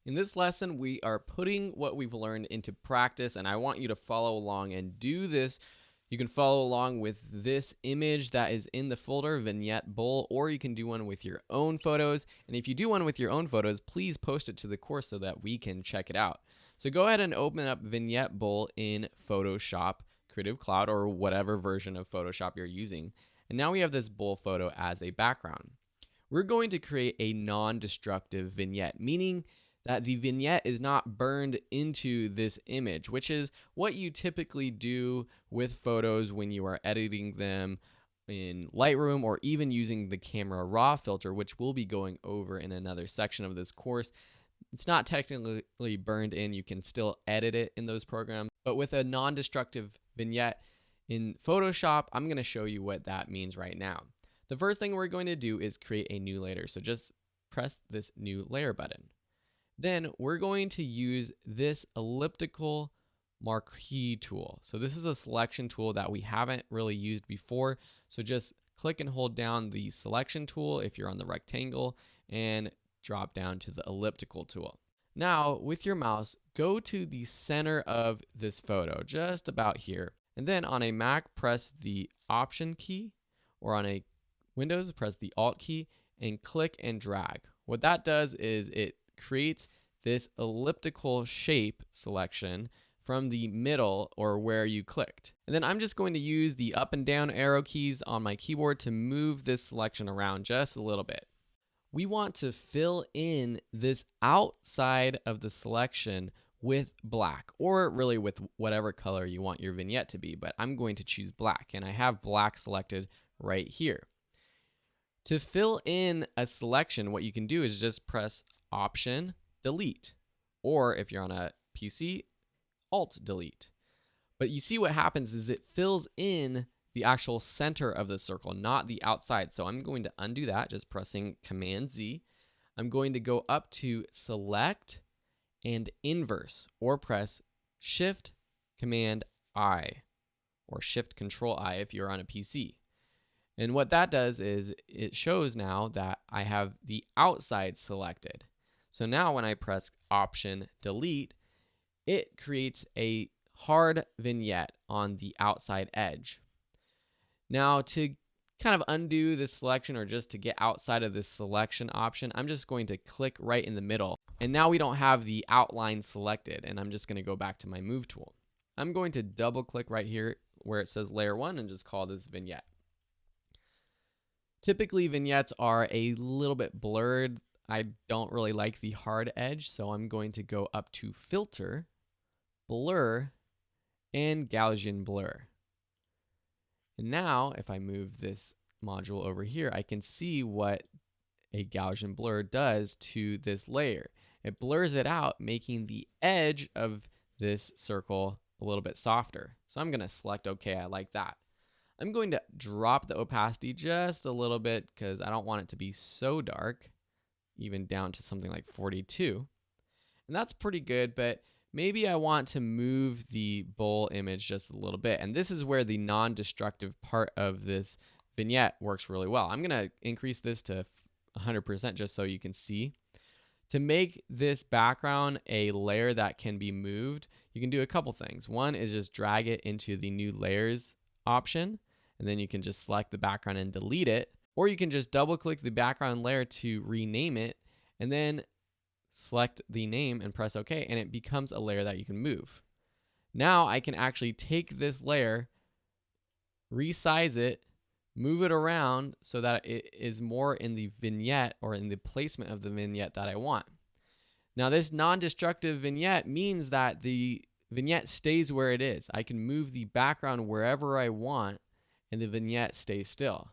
In this lesson, we are putting what we've learned into practice, and I want you to follow along and do this. You can follow along with this image that is in the folder, Vignette Bowl, or you can do one with your own photos. And if you do one with your own photos, please post it to the course so that we can check it out. So go ahead and open up Vignette Bowl in Photoshop, Creative Cloud, or whatever version of Photoshop you're using. And now we have this bowl photo as a background. We're going to create a non-destructive vignette, meaning that the vignette is not burned into this image, which is what you typically do with photos when you are editing them in Lightroom or even using the camera raw filter, which we'll be going over in another section of this course. It's not technically burned in. You can still edit it in those programs. But with a non-destructive vignette in Photoshop, I'm going to show you what that means right now. The first thing we're going to do is create a new layer. So just press this new layer button. Then we're going to use this elliptical marquee tool. So this is a selection tool that we haven't really used before. So just click and hold down the selection tool if you're on the rectangle and drop down to the elliptical tool. Now with your mouse, go to the center of this photo, just about here. And then on a Mac, press the Option key, or on a Windows, press the Alt key and click and drag. What that does is it creates this elliptical shape selection from the middle or where you clicked. And then I'm just going to use the up and down arrow keys on my keyboard to move this selection around just a little bit. We want to fill in this outside of the selection with black, or really with whatever color you want your vignette to be, but I'm going to choose black, and I have black selected right here. To fill in a selection, what you can do is just press Option, Delete, or if you're on a PC, Alt Delete. But you see what happens is it fills in the actual center of the circle, not the outside. So I'm going to undo that, just pressing Command Z. I'm going to go up to Select and Inverse, or press Shift Command I, or Shift Control I if you're on a PC. And what that does is it shows now that I have the outside selected. So now when I press Option Delete, it creates a hard vignette on the outside edge. Now to kind of undo this selection, or just to get outside of this selection option, I'm just going to click right in the middle. And now we don't have the outline selected, and I'm just going to go back to my Move tool. I'm going to double click right here where it says Layer 1 and just call this Vignette. Typically, vignettes are a little bit blurred. I don't really like the hard edge, so I'm going to go up to Filter, Blur, and Gaussian Blur. And now, if I move this module over here, I can see what a Gaussian blur does to this layer. It blurs it out, making the edge of this circle a little bit softer. So I'm going to select OK. I like that. I'm going to drop the opacity just a little bit because I don't want it to be so dark, even down to something like 42. And that's pretty good, but maybe I want to move the bowl image just a little bit. And this is where the non-destructive part of this vignette works really well. I'm going to increase this to 100% just so you can see. To make this background a layer that can be moved, you can do a couple things. One is just drag it into the new layers option, and then you can just select the background and delete it. Or you can just double click the background layer to rename it, and then select the name and press OK, and it becomes a layer that you can move. Now I can actually take this layer, resize it, move it around so that it is more in the vignette, or in the placement of the vignette that I want. Now this non-destructive vignette means that the vignette stays where it is. I can move the background wherever I want and the vignette stays still.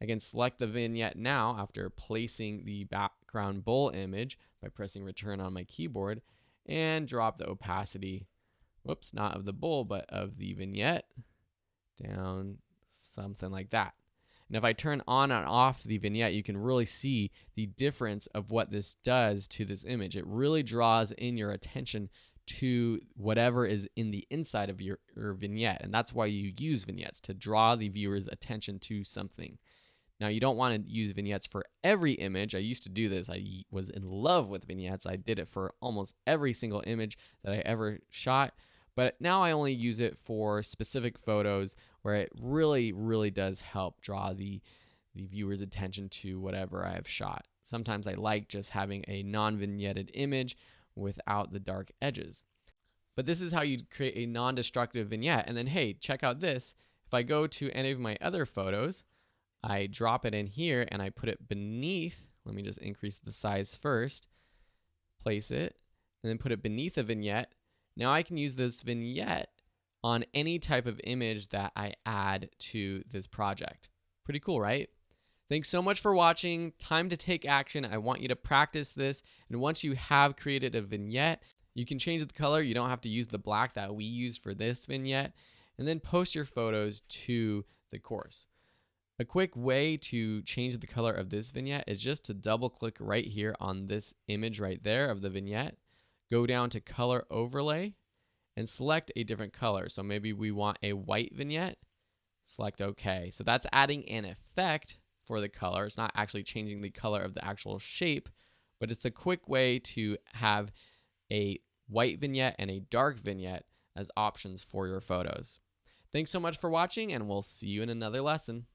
I can select the vignette now after placing the background bowl image by pressing Return on my keyboard, and drop the opacity, whoops, not of the bowl, but of the vignette down something like that. And if I turn on and off the vignette, you can really see the difference of what this does to this image. It really draws in your attention to whatever is in the inside of your vignette. And that's why you use vignettes, to draw the viewer's attention to something. Now, you don't want to use vignettes for every image. I used to do this. I was in love with vignettes. I did it for almost every single image that I ever shot. But now I only use it for specific photos where it really, really does help draw the viewer's attention to whatever I have shot. Sometimes I like just having a non-vignetted image without the dark edges. But this is how you create a non-destructive vignette. And then, hey, check out this. If I go to any of my other photos, I drop it in here and I put it beneath. Let me just increase the size first, place it, and then put it beneath a vignette. Now I can use this vignette on any type of image that I add to this project. Pretty cool, right? Thanks so much for watching. Time to take action. I want you to practice this. And once you have created a vignette, you can change the color. You don't have to use the black that we used for this vignette. And then post your photos to the course. A quick way to change the color of this vignette is just to double click right here on this image right there of the vignette. Go down to color overlay and select a different color. So maybe we want a white vignette. Select OK. So that's adding an effect for the color. It's not actually changing the color of the actual shape, but it's a quick way to have a white vignette and a dark vignette as options for your photos. Thanks so much for watching, and we'll see you in another lesson.